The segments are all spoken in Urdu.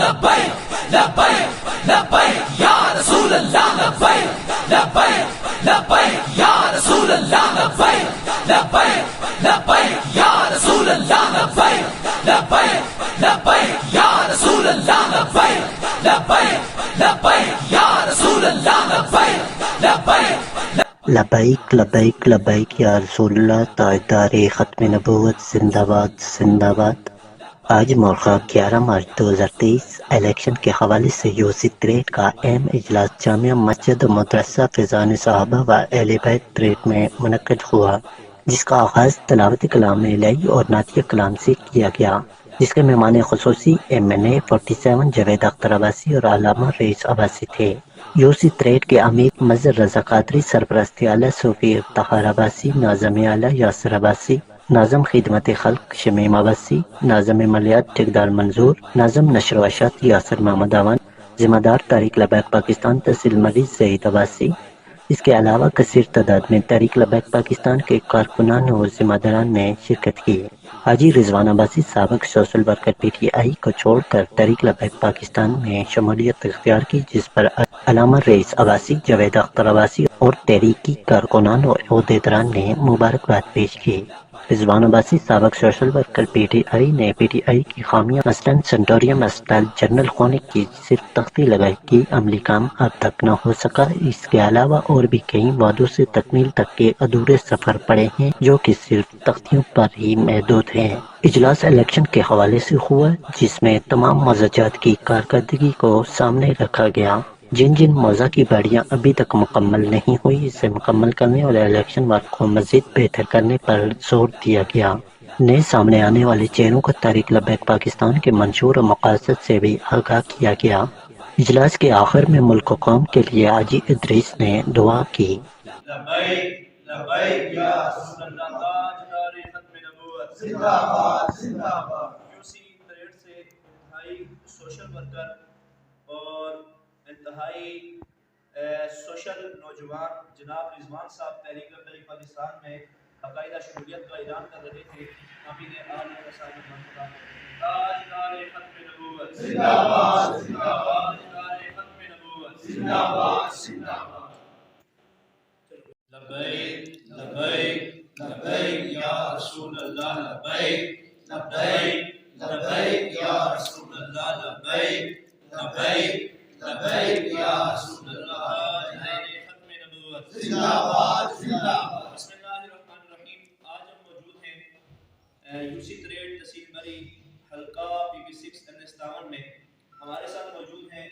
لبیک لبیک لبیک یا رسول اللہ لبیک لبیک لبیک یا رسول اللہ لبیک لبیک لبیک یا رسول اللہ لبیک لبیک لبیک یا رسول اللہ لبیک لبیک لبیک یا رسول اللہ لبیک لبیک لبیک لبیک لبیک یا رسول اللہ، تاجدار ختم نبوت زندہ باد زندہ باد۔ آج مورخہ 11 مارچ 2023 الیکشن کے حوالے سے یوسی تریٹ کا اہم اجلاس جامعہ مسجد مدرسہ فیضان صحابہ و اہل بیت تریٹ میں منعقد ہوا، جس کا آغاز تلاوت کلام الہی اور نعتیہ کلام سے کیا گیا، جس کے مہمان خصوصی MNA 47 جاوید اختر عباسی اور علامہ رئیس عباسی تھے۔ یوسی تریٹ کے امیر مظہر رضا قادری، سرپرستی اعلیٰ صوفی افتخار عباسی، ناظم اعلیٰ یاسر عباسی، ناظم خدمت خلق شمیم عباسی، ناظم مالیات ٹھیکیدار منظور، ناظم نشر و اشاعت یاسر محمد اعوان، ذمہ دار تحریک لبیک پاکستان تحصیل مریض زہید عباسی۔ اس کے علاوہ کثیر تعداد میں تحریک لبیک پاکستان کے کارکنان اور ذمہ داران نے شرکت کی۔ حاجی رضوان عباسی سابق سوشل ورکر PTI کو چھوڑ کر تحریک لبیک پاکستان میں شمولیت اختیار کی، جس پر علامہ رئیس عباسی، جاوید اختر عباسی اور تحریکی کارکنان اور عہدیداران نے مبارکباد پیش کی۔ رضوان عباسی سابق سوشل ورکر PTI نے PTI کی خامیاں مثلاً سینٹوریم اسپتال جنرل خونک کی صرف تختی لگائی کہ عملی کام اب تک نہ ہو سکا۔ اس کے علاوہ اور بھی کئی وعدوں سے تکمیل تک کے ادھورے سفر پڑے ہیں جو کہ صرف تختیوں پر ہی محدود ہیں۔ اجلاس الیکشن کے حوالے سے ہوا، جس میں تمام مزاجات کی کارکردگی کو سامنے رکھا گیا۔ جن موضوع کی باریاں ابھی تک مکمل نہیں ہوئی، اسے مکمل کرنے اور الیکشن ورک کو مزید بہتر کرنے پر زور دیا گیا۔ نئے سامنے آنے والے چہروں کو تحریک لبیک پاکستان کے منشور و مقاصد سے بھی آگاہ کیا گیا۔ اجلاس کے آخر میں ملک و قوم کے لیے حاجی ادریس نے دعا کی۔ لبیک لبیک یا رسول اللہ، تاجدار ختم نبوت زندہ باد زندہ باد۔ یوسی تریٹ سے انتہائی سوشل ورکر اور انتہائی سوشل نوجوان جناب رضوان صاحب تحریک لبیک پاکستان میں باقاعدہ شمولیت کا اعلان کر رہے تھے۔ امین آل وصحب محمد، تاجدار ختم نبوت زندہ باد زندہ باد، تاجدار ختم نبوت زندہ باد زندہ باد۔ لبیک لبیک لبیک یا رسول اللہ لبیک لبیک لبیک یا رسول اللہ لبیک لبیک لبیک یا رسول اللہ، تاجدار ختم نبوت زندہ باد زندہ باد۔ بسم اللہ الرحمن الرحیم۔ آج ہم موجود ہیں یوسی تریٹ تحصیل مری حلقہ PP6 N57 میں۔ ہمارے ساتھ موجود ہیں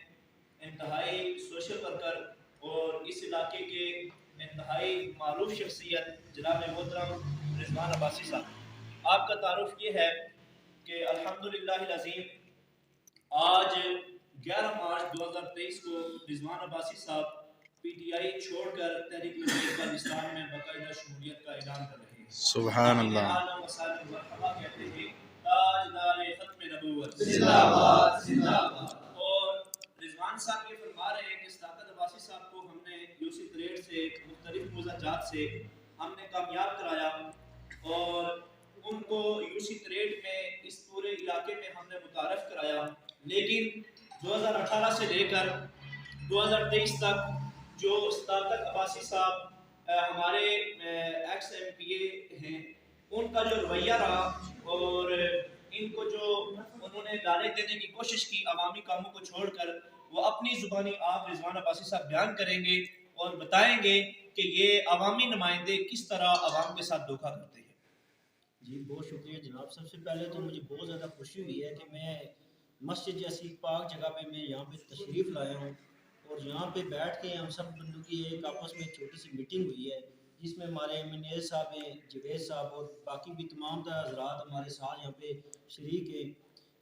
انتہائی سوشل ورکر اور اس علاقے کے انتہائی معروف شخصیت جناب محترم رضوان عباسی صاحب۔ آپ کا تعارف یہ ہے کہ الحمدللہ العظیم آج 11 مارچ 2023 کو رضوان عباسی صاحب PTI چھوڑ کر تحریک لبیک پاکستان میں باقاعدہ شمولیت کا اعلان کر رہے ہیں۔ سبحان اللہ۔ مرحبا کہتے ہیں، تاجدار ختم نبوت زندہ باد زندہ باد۔ اور رضوان صاحب یہ فرما رہے ہیں کہ صداقت عباسی صاحب کو ہم نے یوسی تریٹ سے مختلف مزاجات سے ہم نے کامیاب کرایا اور ان کو یوسی تریٹ میں اس پورے علاقے میں ہم نے متعارف کرایا، لیکن 2018 سے لے کر 2023 تک جو صداقت عباسی صاحب ہمارے ایکس MPA ہیں، ان کا جو رویہ رہا اور ان کو جو انہوں نے دعوے دینے کی کوشش کی عوامی کاموں کو چھوڑ کر، وہ اپنی زبانی آپ رضوان عباسی صاحب بیان کریں گے اور بتائیں گے کہ یہ عوامی نمائندے کس طرح عوام کے ساتھ دھوکہ کرتے ہیں۔ جی بہت شکریہ جناب۔ سب سے پہلے تو مجھے بہت زیادہ خوشی ہوئی ہے کہ میں مسجد جیسی پاک جگہ پہ میں یہاں پہ تشریف لایا ہوں اور یہاں پہ بیٹھ کے ہم سب بندوں کی ایک آپس میں چھوٹی سی میٹنگ ہوئی ہے، جس میں ہمارے MNA صاحب ہیں، جاوید صاحب اور باقی بھی تمام حضرات ہمارے ساتھ یہاں پہ شریک ہیں۔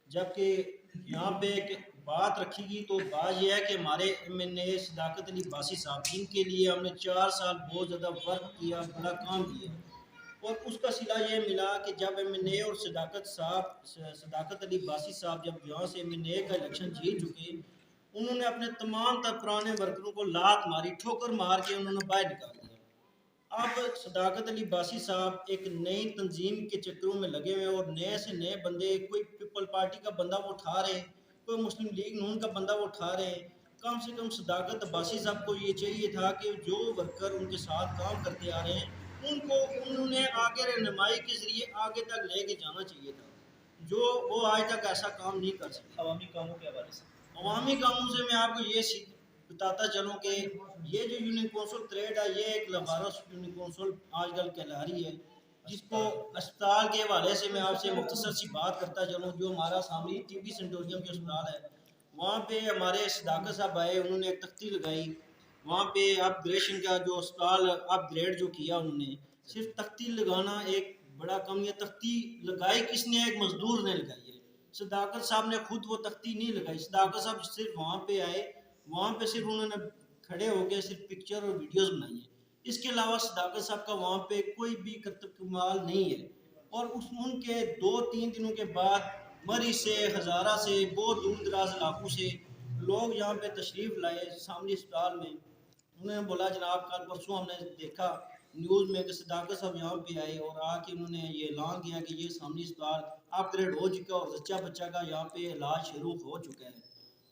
جبکہ یہاں پہ ایک بات رکھی گئی تو بات یہ ہے کہ ہمارے MNA صداقت علی عباسی صاحب، جن کے لیے ہم نے 4 سال بہت زیادہ ورک کیا، بڑا کام کیا، اور اس کا صلہ یہ ملا کہ جب MNA اور صداقت علی عباسی صاحب جب یہاں سے MNA کا الیکشن جیت چکے، انہوں نے اپنے تمام تر پرانے ورکروں کو لات ماری، ٹھوکر مار کے انہوں نے باہر نکال دیا۔ اب صداقت علی عباسی صاحب ایک نئی تنظیم کے چکروں میں لگے ہوئے اور نئے سے نئے بندے، کوئی پیپل پارٹی کا بندہ وہ اٹھا رہے، کوئی مسلم لیگ نون کا بندہ وہ اٹھا رہے ہیں. کم سے کم صداقت عباسی صاحب کو یہ چاہیے تھا کہ جو ورکر ان کے ساتھ کام کرتے آ رہے ہیں ان کو انہوں نے آگے رہنمائی کے ذریعے آگے تک لے کے جانا چاہیے تھا, جو وہ آج تک ایسا کام نہیں کر سکے. عوامی کاموں کے حوالے سے عوامی کاموں سے میں آپ کو یہ بتاتا چلوں کہ یہ جو یونین کونسل تریڈ ہے یہ ایک لبارس یونین کونسل آج کل کہلا رہی ہے, جس کو اسپتال کے حوالے سے میں آپ سے مختصر سی بات کرتا چلوں. جو ہمارا سامنے ٹی بی سینٹوریم کے اسپتال ہے وہاں پہ ہمارے صداقت صاحب آئے, انہوں نے ایک تختی لگائی. وہاں پہ اپ گریڈیشن کا جو اسپتال اپ گریڈ جو کیا انہوں نے, صرف تختی لگانا ایک بڑا کم ہے. تختی لگائی کس نے؟ ایک مزدور نے لگائی ہے. صداقت صاحب نے خود وہ تختی نہیں لگائی. صداقت صاحب صرف وہاں پہ آئے, وہاں پہ صرف انہوں نے کھڑے ہو کے صرف پکچر اور ویڈیوز بنائی ہیں. اس کے علاوہ صداقت صاحب کا وہاں پہ کوئی بھی کرتب کمال نہیں ہے. اور ان کے 2-3 دنوں کے بعد مری سے, ہزارہ سے, بہت دور دراز علاقوں سے لوگ یہاں پہ تشریف لائے سامنے اسپتال میں. انہوں نے بولا جناب کل پرسوں ہم نے دیکھا نیوز میں کہ صداقت صاحب یہاں پہ آئے اور آ کے انہوں نے یہ اعلان کیا کہ یہ سامنے اسپتال اپ گریڈ ہو چکا اور بچہ بچہ کا یہاں پہ علاج شروع ہو چکا ہے.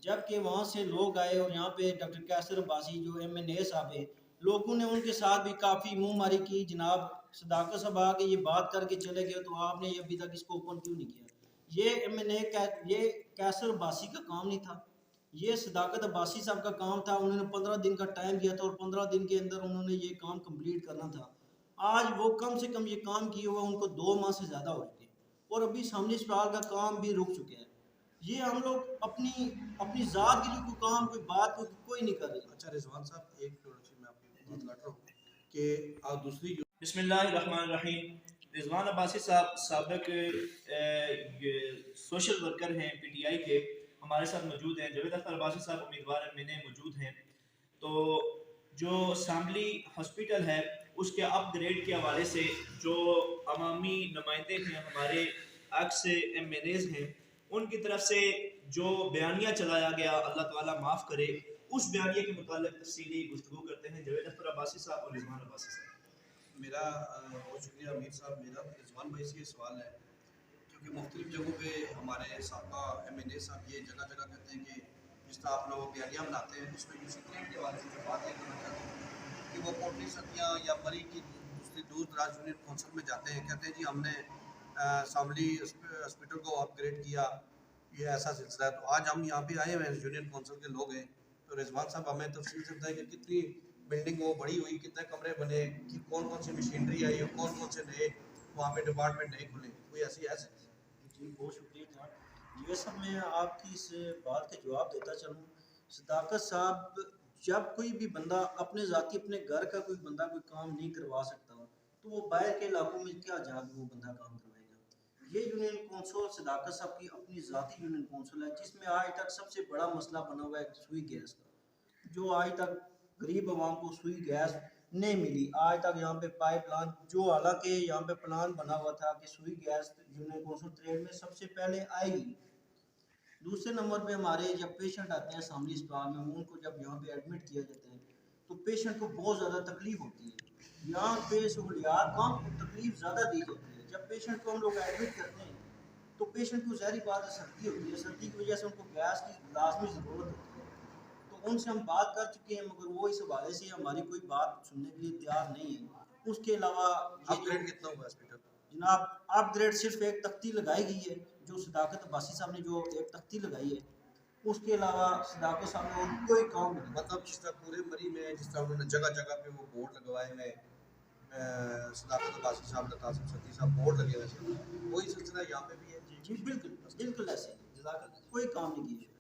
جبکہ وہاں سے لوگ آئے اور یہاں پہ ڈاکٹر کیسر عباسی جو ایم این اے صاحب ہے, لوگوں نے ان کے ساتھ بھی کافی منہ ماری کی. جناب صداقت صاحب آ کے یہ بات کر کے چلے گئے تو آپ نے یہ ابھی تک اس کو اوپن کیوں نہیں کیا؟ یہ ایم این اے یہ کیسر عباسی کا کام نہیں تھا, یہ صداقت عباسی صاحب کا کام تھا. انہوں نے 15 دن کا ٹائم دیا تھا اور 15 دن کے اندر انہوں نے یہ کام کمپلیٹ کرنا تھا. آج وہ کم سے کم یہ کام کیے ہوا ان کو 2 ماہ سے زیادہ ہو چکے اور ابھی سامنے اسپتال کا کام بھی رک چکا ہے. یہ ہم لوگ اپنی ذات کے لیے کوئی کام کوئی بات کوئی نہیں کر رہے. اچھا رضوان صاحب ایک تھوڑا سی میں آپ کی بات کاٹ رہا ہوں کہ آپ دوسری جو بسم اللہ الرحمن الرحیم. رضوان عباسی صاحب سابق سوشل ورکر ہیں پی ٹی آئی کے, ہمارے ساتھ موجود ہیں. جاوید اختر عباسی صاحب امیدوار ایم این اے موجود ہیں. تو جو اسمبلی ہاسپٹل ہے اس کے اپ گریڈ کے حوالے سے جو عوامی نمائندے ہیں, ہمارے ایکس ایم این ایز ہیں, ان کی طرف سے جو بیانیہ چلایا گیا اللہ تعالیٰ معاف کرے, اس بیانیے کے متعلق تفصیلی گفتگو کرتے ہیں جاوید اختر عباسی صاحب اور رضوان عباسی صاحب. میرا بہت شکریہ امیر صاحب. میرا رضوان بھائی سے یہ سوال ہے کیونکہ مختلف جگہوں پہ ہمارے سابقہ ایم این اے صاحب یہ جگہ جگہ کہتے ہیں کہ جس طرح آپ لوگ بیانیہ بناتے ہیں اس میں یوسی تریڈ کے حوالے سے جو بات یہ کرنا چاہتے ہیں کہ وہ کوٹلی ستیاں یا مری کی دوسری دور دراز یونین کونسل میں جاتے ہیں, کہتے ہیں جی ہم نے اسمبلی ہاسپٹل کو اپ گریڈ کیا, یہ ایسا سلسلہ ہے. تو آج ہم یہاں پہ آئے ہوئے ہیں, یونین کونسل کے لوگ ہیں. تو رضوان صاحب ہمیں تفصیل سے بتائیں کہ کتنی بلڈنگ وہ بڑی ہوئی, کتنے کمرے بنے, کون کون سی مشینری آئی اور کون کون سے نئے وہاں پہ ڈپارٹمنٹ نئے کھلے, کوئی ایسی ہے؟ جی بہت شکریہ جناب. یہ سب میں آپ کی اس بات کا جواب دیتا چلوں. صداقت صاحب جب کوئی بھی بندہ اپنے ذاتی اپنے گھر کا کوئی بندہ کوئی کام نہیں کروا سکتا تو وہ باہر کے علاقوں میں کیا جا کے وہ بندہ کام کروائے گا. یہ یونین کونسل صداقت صاحب کی اپنی ذاتی یونین کونسل ہے, جس میں آج تک سب سے بڑا مسئلہ بنا ہوا ہے سوئی گیس کا, جو آج تک غریب عوام کو سوئی گیس نہیں ملی. آج تک یہاں پہ پائپ لائن جو حالانکہ یہاں پہ پلان بنا ہوا تھا کہ سوئی گیس یونین کونسل تریڈ میں سب سے پہلے آئے گی. دوسرے نمبر پہ ہمارے جب پیشنٹ آتے ہیں سامنے اسپتال میں, ان کو جب یہاں پہ ایڈمٹ کیا جاتا ہے تو پیشنٹ کو بہت زیادہ تکلیف ہوتی ہے. یہاں پہ سہولیات کم تکلیف زیادہ دی جاتی ہے. جب پیشنٹ کو ہم لوگ ایڈمٹ کرتے ہیں تو پیشنٹ کو ظاہری بات ہے سردی ہوتی ہے, سردی کی وجہ سے ان کو گیس کی لازمی ضرورت ہوتی ہے. تو ان سے ہم بات کر چکے ہیں مگر وہ اس حوالے سے ہماری کوئی بات سننے کے لیے تیار نہیں ہے. اس کے علاوہ اپ گریڈ کتنا ہوا ہاسپٹل؟ جناب اپ گریڈ صرف ایک تختی لگائی گئی ہے جو صداقت عباسی صاحب نے جو ایک تختی لگائی ہے, اس کے علاوہ صداقت صاحب نے اور کوئی کام نہیں. مطلب جس طرح پورے مری میں جس طرح انہوں نے جگہ جگہ پہ وہ بورڈ لگوائے ہوئے, صداقت عباسی صاحب نے قاسم صدیق صاحب بورڈ لگے ہوئے تھے, وہی سلسلہ یہاں پہ بھی ہے. جی بالکل بالکل ایسے ہی, کوئی کام نہیں کیا.